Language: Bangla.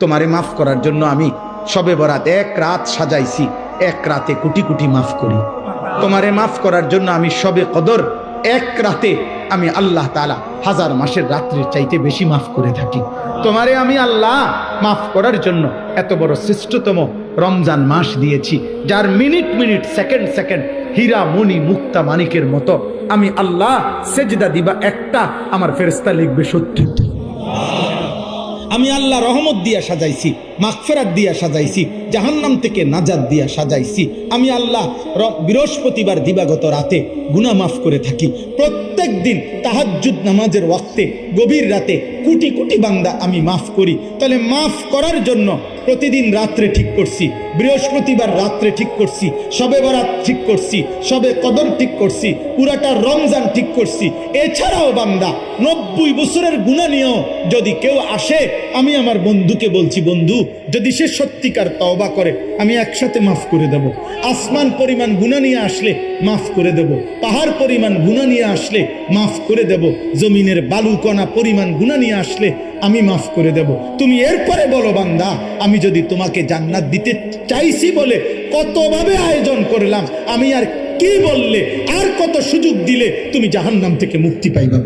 তোমারে মাফ করার জন্য আমি শবে বরাত এক রাত সাজাইছি, এক রাতে কোটি কোটি মাফ করি। তোমারে মাফ করার জন্য আমি শবে কদর এক রাতে আমি আল্লাহ তাআলা হাজার মাসের রাত্রির চাইতে বেশি মাফ করে থাকি। তোমারে আমি আল্লাহ মাফ করার জন্য এত বড় শ্রেষ্ঠতম রমজান মাস দিয়েছি, যার মিনিট মিনিট সেকেন্ড সেকেন্ড হীরা মণি মুক্তা মানিকের মতো আমি আল্লাহ সেজদা দিবা একটা, আমার ফেরেশতা লিখবে 70। আমি আল্লাহ রহমত দিয়া সাজাইছি, মাগফিরাত দিয়া সাজাইছি, জাহান্নাম থেকে নাজাত দিয়া সাজাইছি। আমি আল্লাহ বৃহস্পতিবার দিবাগত রাতে গুনাহ মাফ করে থাকি। প্রত্যেক দিন তাহাজ্জুদ নামাজের ওয়াক্তে গভীর রাতে কোটি কোটি বান্দা আমি মাফ করি। তাহলে মাফ করার জন্য প্রতিদিন রাত্রে ঠিক করছি, বৃহস্পতিবার রাত্রে ঠিক করছি, শবে বরাত ঠিক করছি, শবে কদর ঠিক করছি, পুরাটা রমজান ঠিক করছি। এছাড়াও বান্দা 90 বছরের গুনাহ নিয়েও যদি কেউ আসে, আমি আমার বন্ধুকে বলছি, বন্ধু যদি সে সত্যিকার তওবা করে আমি একসাথে মাফ করে দেব। আসমান পরিমাণ গুনাহ নিয়ে আসলে মাফ করে দেব, পাহাড় পরিমাণ গুনাহ নিয়ে আসলে মাফ করে দেব, জমিনের বালুকণা পরিমাণ গুনাহ নিয়ে আসলে আমি মাফ করে দেব। তুমি এরপরে বলো বান্দা, আমি যদি তোমাকে জান্নাত দিতে চাইছি বলে কতভাবে আয়োজন করলাম, আমি আর কি বললে, আর কত সুযোগ দিলে তুমি জাহান্নাম থেকে মুক্তি পাইবা।